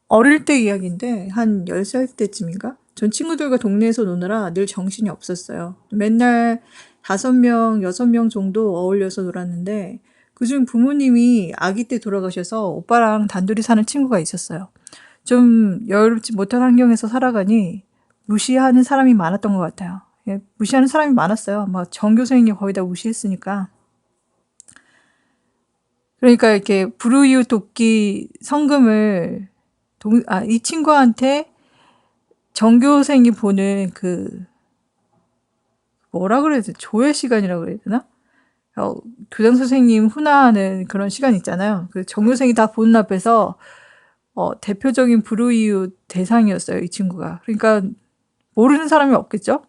어릴 때 이야기인데 한 10살 때쯤인가? 전 친구들과 동네에서 노느라 늘 정신이 없었어요. 맨날 5명, 6명 정도 어울려서 놀았는데 그중 부모님이 아기 때 돌아가셔서 오빠랑 단둘이 사는 친구가 있었어요. 좀 여유롭지 못한 환경에서 살아가니 무시하는 사람이 많았던 것 같아요. 예, 무시하는 사람이 많았어요. 막 전교생이 거의 다 무시했으니까. 그러니까 이렇게 불우이웃 돕기 성금을 이 친구한테 전교생이 보는 그 뭐라 그래야 되나? 조회 시간이라고 그래야 되나? 교장 선생님 훈화하는 그런 시간 있잖아요. 그 전교생이 다 보는 앞에서 대표적인 불우이웃 대상이었어요, 이 친구가. 그러니까 모르는 사람이 없겠죠?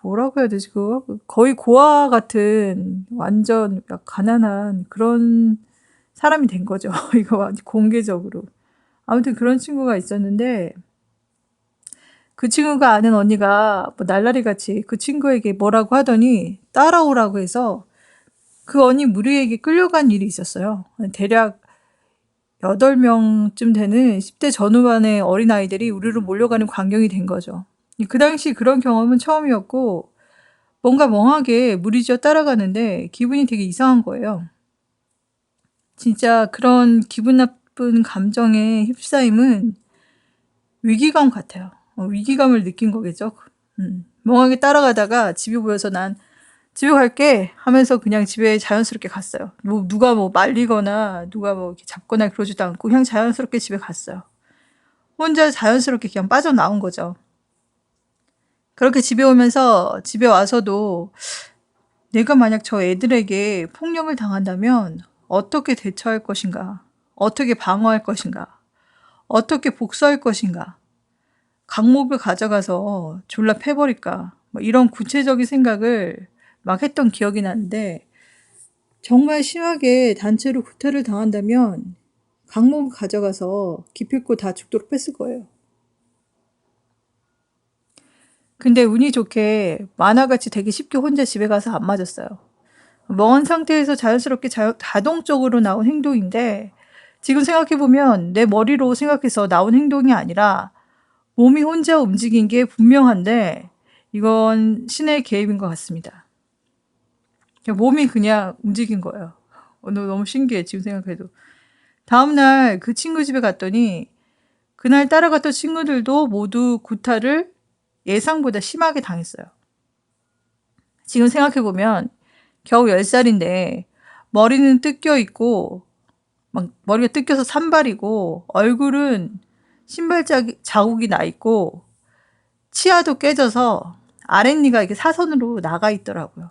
뭐라고 해야 되지, 그거? 거의 고아 같은 완전 가난한 그런 사람이 된 거죠. 이거 완전 공개적으로. 아무튼 그런 친구가 있었는데 그 친구가 아는 언니가 뭐 날라리 같이 그 친구에게 뭐라고 하더니 따라오라고 해서 그 언니 무리에게 끌려간 일이 있었어요. 대략 8명쯤 되는 10대 전후반의 어린아이들이 우리로 몰려가는 광경이 된 거죠. 그 당시 그런 경험은 처음이었고 뭔가 멍하게 무리지어 따라가는데 기분이 되게 이상한 거예요. 진짜 그런 기분 나쁜 감정에 휩싸임은 위기감 같아요. 위기감을 느낀 거겠죠. 멍하게 따라가다가 집이 보여서 난 집에 갈게 하면서 그냥 집에 자연스럽게 갔어요. 뭐 누가 뭐 말리거나 누가 뭐 이렇게 잡거나 그러지도 않고 그냥 자연스럽게 집에 갔어요. 혼자 자연스럽게 그냥 빠져나온 거죠. 그렇게 집에 오면서 집에 와서도 내가 만약 저 애들에게 폭력을 당한다면 어떻게 대처할 것인가? 어떻게 방어할 것인가? 어떻게 복수할 것인가? 강목을 가져가서 졸라 패버릴까? 뭐 이런 구체적인 생각을 막 했던 기억이 나는데 정말 심하게 단체로 구타를 당한다면 강목을 가져가서 기필코 다 죽도록 뺐을 거예요. 근데 운이 좋게 만화같이 되게 쉽게 혼자 집에 가서 안 맞았어요. 멍한 상태에서 자연스럽게 자동적으로 나온 행동인데 지금 생각해보면 내 머리로 생각해서 나온 행동이 아니라 몸이 혼자 움직인 게 분명한데 이건 신의 개입인 것 같습니다. 몸이 그냥 움직인 거예요. 너무 신기해 지금 생각해도. 다음날 그 친구 집에 갔더니 그날 따라갔던 친구들도 모두 구타를 예상보다 심하게 당했어요. 지금 생각해보면 겨우 10살인데 머리는 뜯겨 있고 막 머리가 뜯겨서 산발이고 얼굴은 신발 자국이 나 있고 치아도 깨져서 아랫니가 이렇게 사선으로 나가 있더라고요.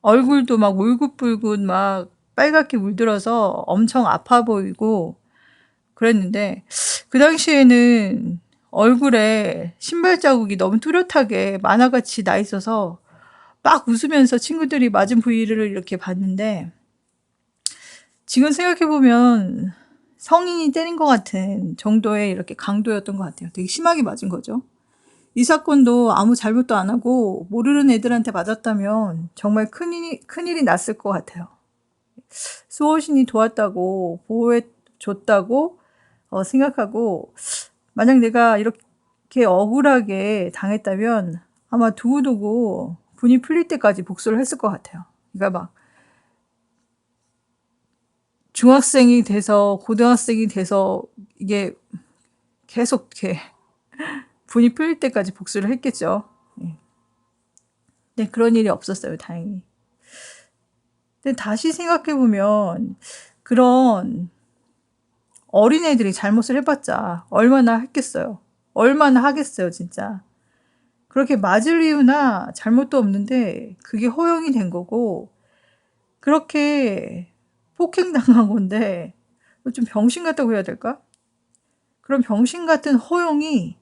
얼굴도 막 울긋불긋 막 빨갛게 물들어서 엄청 아파 보이고 그랬는데 그 당시에는 얼굴에 신발 자국이 너무 뚜렷하게 만화같이 나 있어서 막 웃으면서 친구들이 맞은 부위를 이렇게 봤는데 지금 생각해보면 성인이 때린 것 같은 정도의 이렇게 강도였던 것 같아요. 되게 심하게 맞은 거죠. 이 사건도 아무 잘못도 안 하고 모르는 애들한테 맞았다면 정말 큰일이 났을 것 같아요. 수호신이 도왔다고 보호해줬다고 생각하고 만약 내가 이렇게 억울하게 당했다면 아마 두고두고 분이 풀릴 때까지 복수를 했을 것 같아요. 그러니까 막 중학생이 돼서 고등학생이 돼서 이게 계속 이렇게 분이 풀릴 때까지 복수를 했겠죠. 네, 그런 일이 없었어요, 다행히. 근데 다시 생각해보면 그런 어린애들이 잘못을 해봤자 얼마나 했겠어요. 얼마나 하겠어요, 진짜. 그렇게 맞을 이유나 잘못도 없는데 그게 허용이 된 거고 그렇게 폭행당한 건데 좀 병신 같다고 해야 될까? 그런 병신 같은 허용이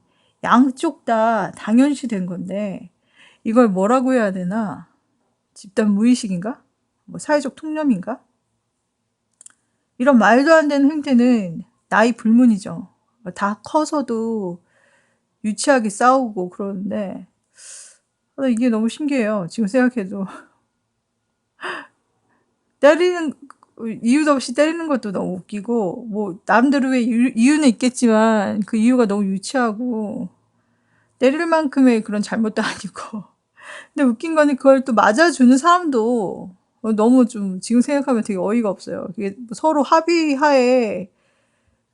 양쪽 다 당연시 된 건데 이걸 뭐라고 해야 되나? 집단 무의식인가? 뭐 사회적 통념인가? 이런 말도 안 되는 행태는 나이 불문이죠. 다 커서도 유치하게 싸우고 그러는데 이게 너무 신기해요. 지금 생각해도. 때리는 이유도 없이 때리는 것도 너무 웃기고, 뭐, 나름대로의 이유는 있겠지만, 그 이유가 너무 유치하고, 때릴 만큼의 그런 잘못도 아니고. 근데 웃긴 거는 그걸 또 맞아주는 사람도 너무 좀 지금 생각하면 되게 어이가 없어요. 그게 서로 합의하에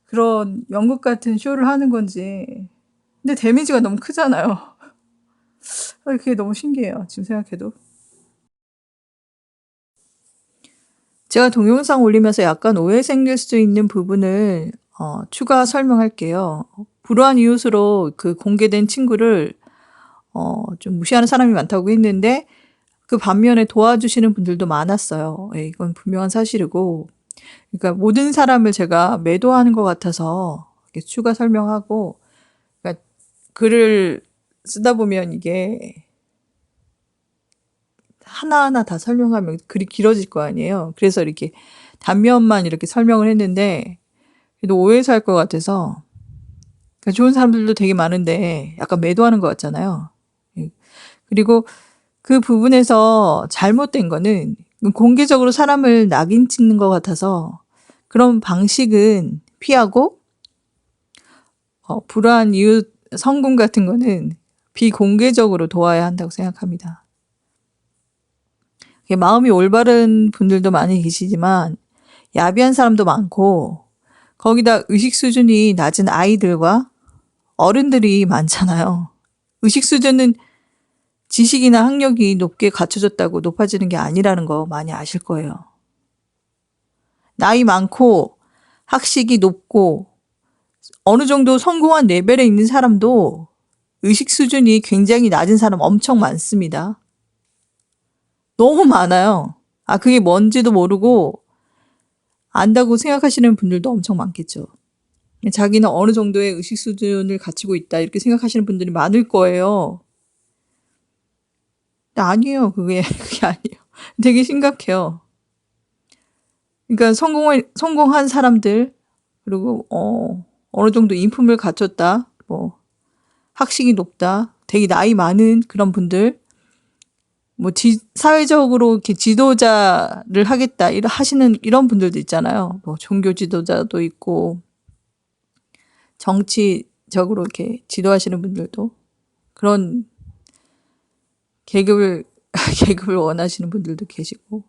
그런 연극 같은 쇼를 하는 건지. 근데 데미지가 너무 크잖아요. 그게 너무 신기해요. 지금 생각해도. 제가 동영상 올리면서 약간 오해 생길 수 있는 부분을 추가 설명할게요. 불우한 이웃으로 그 공개된 친구를 좀 무시하는 사람이 많다고 했는데 그 반면에 도와주시는 분들도 많았어요. 예, 이건 분명한 사실이고, 그러니까 모든 사람을 제가 매도하는 것 같아서 이렇게 추가 설명하고, 그러니까 글을 쓰다 보면 이게 하나하나 다 설명하면 글이 길어질 거 아니에요. 그래서 이렇게 단면만 이렇게 설명을 했는데, 그래도 오해서 할 것 같아서, 그러니까 좋은 사람들도 되게 많은데 약간 매도하는 것 같잖아요. 예. 그리고 그 부분에서 잘못된 거는 공개적으로 사람을 낙인 찍는 것 같아서 그런 방식은 피하고, 불우한 이웃 성공 같은 거는 비공개적으로 도와야 한다고 생각합니다. 마음이 올바른 분들도 많이 계시지만 야비한 사람도 많고, 거기다 의식 수준이 낮은 아이들과 어른들이 많잖아요. 의식 수준은 지식이나 학력이 높게 갖춰졌다고 높아지는 게 아니라는 거 많이 아실 거예요. 나이 많고 학식이 높고 어느 정도 성공한 레벨에 있는 사람도 의식 수준이 굉장히 낮은 사람 엄청 많습니다. 너무 많아요. 그게 뭔지도 모르고 안다고 생각하시는 분들도 엄청 많겠죠. 자기는 어느 정도의 의식 수준을 갖추고 있다 이렇게 생각하시는 분들이 많을 거예요. 근데 아니에요. 그게 아니에요. 되게 심각해요. 그러니까 성공한 사람들, 그리고 어느 정도 인품을 갖췄다, 뭐 학식이 높다, 되게 나이 많은 그런 분들, 뭐 사회적으로 이렇게 지도자를 하겠다 하시는 이런 분들도 있잖아요. 뭐 종교 지도자도 있고 정치적으로 이렇게 지도하시는 분들도, 그런 계급을 계급을 원하시는 분들도 계시고,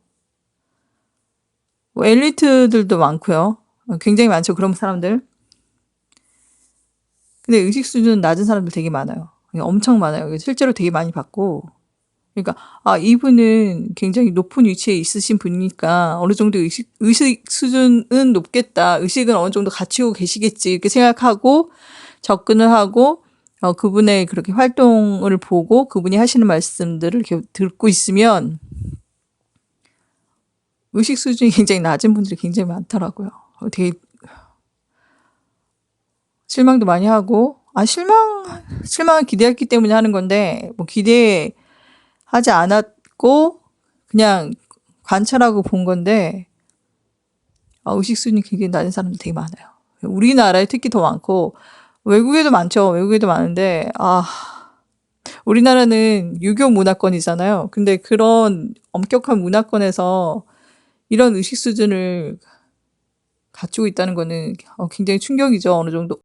뭐 엘리트들도 많고요. 굉장히 많죠. 그런 사람들. 근데 의식 수준 낮은 사람들 되게 많아요. 엄청 많아요. 실제로 되게 많이 봤고. 그러니까 이분은 굉장히 높은 위치에 있으신 분이니까 어느 정도 의식 수준은 높겠다. 의식은 어느 정도 갖추고 계시겠지. 이렇게 생각하고 접근을 하고 그분의 그렇게 활동을 보고 그분이 하시는 말씀들을 이렇게 듣고 있으면 의식 수준이 굉장히 낮은 분들이 굉장히 많더라고요. 되게 실망도 많이 하고, 실망을 기대했기 때문에 하는 건데, 뭐 기대하지 않았고, 그냥 관찰하고 본 건데, 의식 수준이 굉장히 낮은 사람들 되게 많아요. 우리나라에 특히 더 많고, 외국에도 많죠. 외국에도 많은데, 우리나라는 유교 문화권이잖아요. 근데 그런 엄격한 문화권에서 이런 의식 수준을 갖추고 있다는 거는 굉장히 충격이죠. 어느 정도.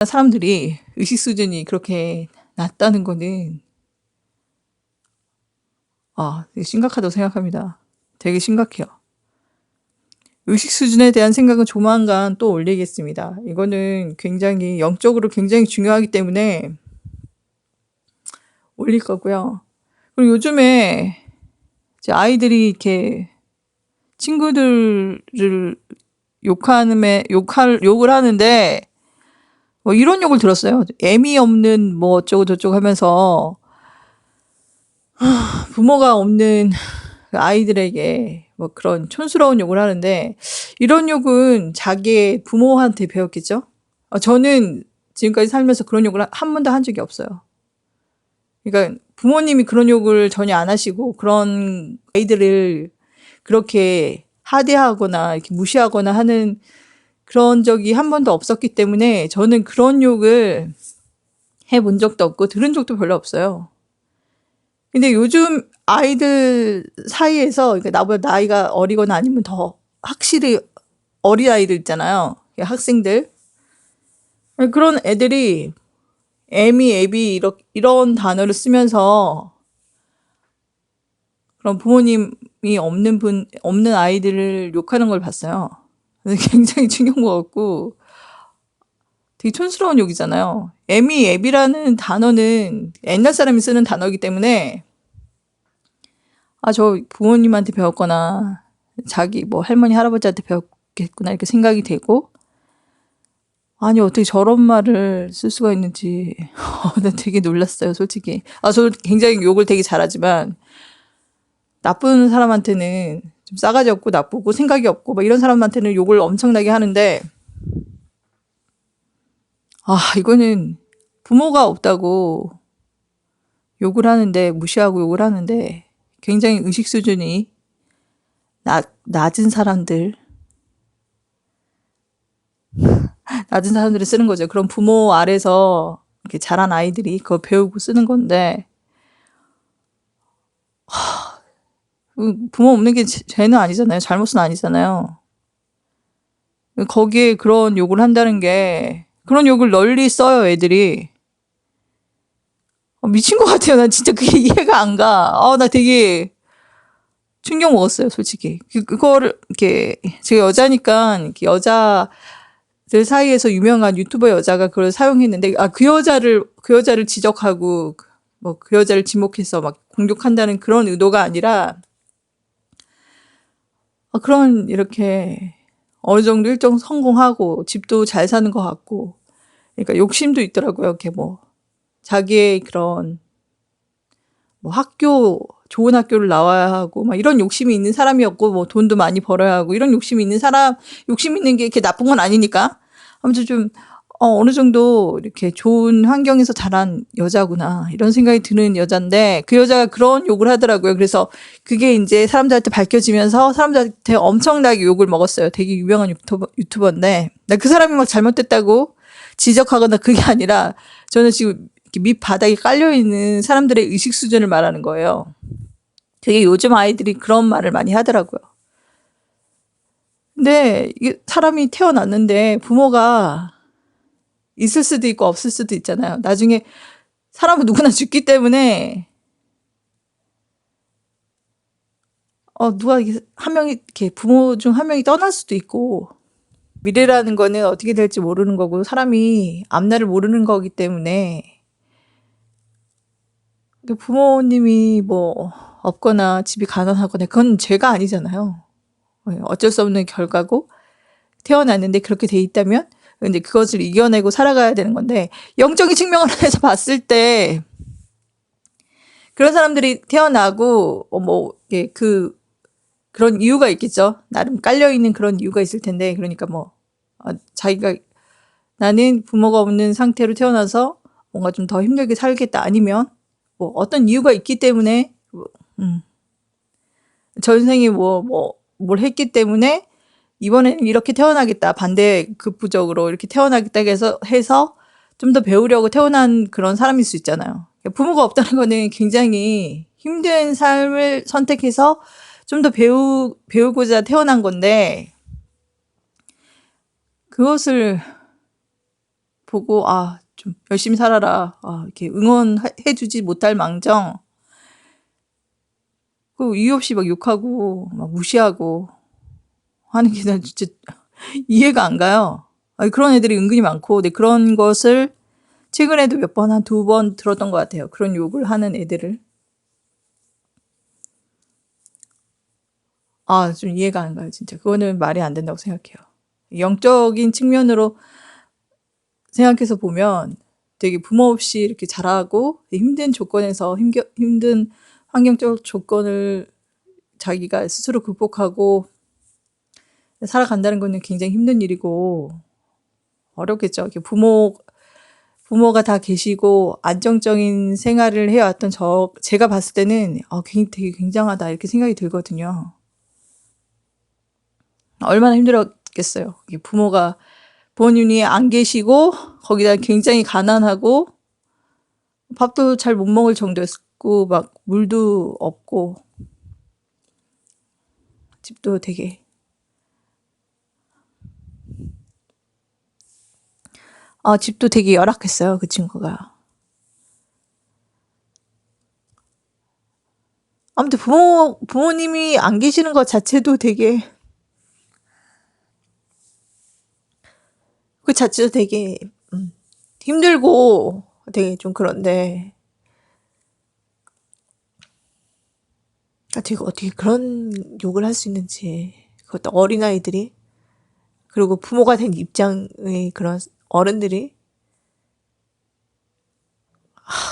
사람들이 의식 수준이 그렇게 낮다는 거는 되게 심각하다고 생각합니다. 되게 심각해요. 의식 수준에 대한 생각은 조만간 또 올리겠습니다. 이거는 굉장히 영적으로 굉장히 중요하기 때문에 올릴 거고요. 그리고 요즘에 이제 아이들이 이렇게 친구들을 욕을 하는데, 뭐 이런 욕을 들었어요. 애미 없는 뭐 어쩌고 저쩌고 하면서 부모가 없는 아이들에게 뭐 그런 촌스러운 욕을 하는데, 이런 욕은 자기의 부모한테 배웠겠죠? 저는 지금까지 살면서 그런 욕을 한 번도 한 적이 없어요. 그러니까 부모님이 그런 욕을 전혀 안 하시고 그런 아이들을 그렇게 하대하거나 이렇게 무시하거나 하는 그런 적이 한 번도 없었기 때문에 저는 그런 욕을 해본 적도 없고 들은 적도 별로 없어요. 근데 요즘 아이들 사이에서, 그러니까 나보다 나이가 어리거나 아니면 더 확실히 어린아이들 있잖아요. 학생들. 그런 애들이 애미, 애비 이런 단어를 쓰면서 그런 부모님이 없는 아이들을 욕하는 걸 봤어요. 굉장히 충격 먹었고 되게 촌스러운 욕이잖아요. 애미, 애비라는 단어는 옛날 사람이 쓰는 단어이기 때문에 저 부모님한테 배웠거나 자기 뭐 할머니, 할아버지한테 배웠겠구나 이렇게 생각이 되고 아니 어떻게 저런 말을 쓸 수가 있는지 나 되게 놀랐어요, 솔직히. 저 굉장히 욕을 되게 잘하지만 나쁜 사람한테는 좀 싸가지 없고 나쁘고 생각이 없고 막 이런 사람한테는 욕을 엄청나게 하는데 이거는 부모가 없다고 욕을 하는데 무시하고 욕을 하는데 굉장히 의식 수준이 낮은 사람들이 쓰는 거죠. 그런 부모 아래서 이렇게 자란 아이들이 그걸 배우고 쓰는 건데 부모 없는 게 죄는 아니잖아요. 잘못은 아니잖아요. 거기에 그런 욕을 한다는 게 그런 욕을 널리 써요, 애들이. 미친 것 같아요. 난 진짜 그게 이해가 안 가. 나 되게 충격 먹었어요, 솔직히. 그거를 이렇게 제가 여자니까 이렇게 여자들 사이에서 유명한 유튜버 여자가 그걸 사용했는데 그 여자를 지적하고 뭐 그 여자를 지목해서 막 공격한다는 그런 의도가 아니라 그런 이렇게 어느 정도 일정 성공하고 집도 잘 사는 것 같고 그러니까 욕심도 있더라고요. 이렇게 뭐 자기의 그런 뭐 좋은 학교를 나와야 하고 막 이런 욕심이 있는 사람이었고 뭐 돈도 많이 벌어야 하고 이런 욕심이 있는 욕심 있는 게 이렇게 나쁜 건 아니니까 아무튼 좀 어느 정도 이렇게 좋은 환경에서 자란 여자구나 이런 생각이 드는 여잔데 그 여자가 그런 욕을 하더라고요. 그래서 그게 이제 사람들한테 밝혀지면서 사람들한테 엄청나게 욕을 먹었어요. 되게 유명한 유튜버인데 나 그 사람이 막 잘못됐다고 지적하거나 그게 아니라 저는 지금 밑바닥에 깔려있는 사람들의 의식 수준을 말하는 거예요. 되게 요즘 아이들이 그런 말을 많이 하더라고요. 근데 이게 사람이 태어났는데 부모가 있을 수도 있고 없을 수도 있잖아요. 나중에 사람은 누구나 죽기 때문에 누가 한 명이 이렇게 부모 중 한 명이 떠날 수도 있고 미래라는 거는 어떻게 될지 모르는 거고 사람이 앞날을 모르는 거기 때문에 부모님이 뭐 없거나 집이 가난하거나 그건 죄가 아니잖아요. 어쩔 수 없는 결과고 태어났는데 그렇게 돼 있다면 근데 그것을 이겨내고 살아가야 되는 건데 영적인 측면에서 봤을 때 그런 사람들이 태어나고 그런 이유가 있겠죠. 나름 깔려 있는 그런 이유가 있을 텐데 그러니까 자기가 나는 부모가 없는 상태로 태어나서 뭔가 좀 더 힘들게 살겠다 아니면 뭐 어떤 이유가 있기 때문에 전생에 뭘 했기 때문에 이번에는 이렇게 태어나겠다. 반대급부적으로 이렇게 태어나겠다 해서 좀 더 배우려고 태어난 그런 사람일 수 있잖아요. 부모가 없다는 거는 굉장히 힘든 삶을 선택해서 좀 더 배우고자 태어난 건데 그것을 보고 좀 열심히 살아라. 이렇게 응원해주지 못할 망정 이유 없이 막 욕하고 막 무시하고 하는 게 난 진짜 이해가 안 가요. 그런 애들이 은근히 많고 근데 그런 것을 최근에도 몇 번, 한 2번 들었던 것 같아요. 그런 욕을 하는 애들을. 좀 이해가 안 가요, 진짜. 그거는 말이 안 된다고 생각해요. 영적인 측면으로 생각해서 보면 되게 부모 없이 이렇게 자라고 힘든 조건에서 힘든 환경적 조건을 자기가 스스로 극복하고 살아간다는 거는 굉장히 힘든 일이고 어렵겠죠. 이렇게 부모가 다 계시고 안정적인 생활을 해왔던 제가 봤을 때는 되게 굉장하다 이렇게 생각이 들거든요. 얼마나 힘들었겠어요. 부모님이 안 계시고 거기다 굉장히 가난하고 밥도 잘 못 먹을 정도였고 막 물도 없고 집도 되게 집도 되게 열악했어요, 그 친구가. 아무튼 부모님이 안 계시는 것 자체도 되게, 그 자체도 되게, 힘들고 되게 좀 그런데, 되게 어떻게 그런 욕을 할 수 있는지. 그것도 어린아이들이. 그리고 부모가 된 입장의 그런 어른들이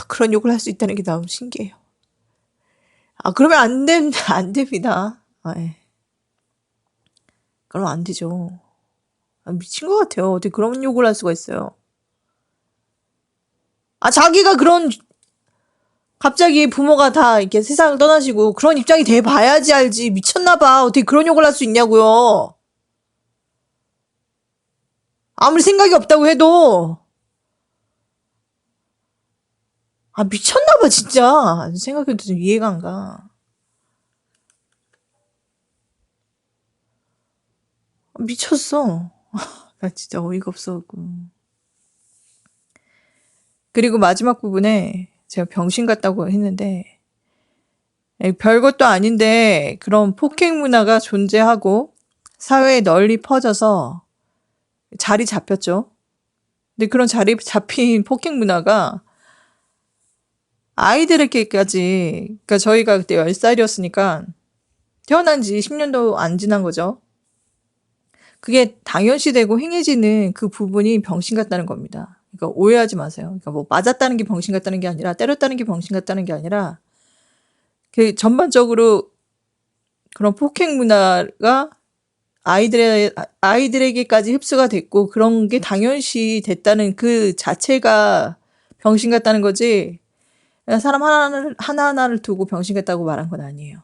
그런 욕을 할 수 있다는 게 너무 신기해요. 그러면 안 됩니다. 예. 그러면 안 되죠. 미친 것 같아요. 어떻게 그런 욕을 할 수가 있어요. 자기가 갑자기 부모가 다 이렇게 세상을 떠나시고 그런 입장이 돼 봐야지 알지. 미쳤나봐. 어떻게 그런 욕을 할 수 있냐고요. 아무리 생각이 없다고 해도. 미쳤나봐, 진짜. 생각해도 좀 이해가 안 가. 미쳤어. 나 진짜 어이가 없어갖고. 그리고 마지막 부분에 제가 병신 같다고 했는데, 별것도 아닌데 그런 폭행 문화가 존재하고 사회에 널리 퍼져서 자리 잡혔죠. 근데 그런 자리 잡힌 폭행 문화가 아이들에게까지, 그러니까 저희가 그때 10살이었으니까 태어난 지 10년도 안 지난 거죠. 그게 당연시되고 행해지는 그 부분이 병신 같다는 겁니다. 그러니까 오해하지 마세요. 그러니까 뭐 맞았다는 게 병신 같다는 게 아니라, 때렸다는 게 병신 같다는 게 아니라, 그 전반적으로 그런 폭행 문화가 아이들에게까지 흡수가 됐고 그런 게 당연시 됐다는 그 자체가 병신 같다는 거지, 사람 하나하나를 두고 병신 같다고 말한 건 아니에요.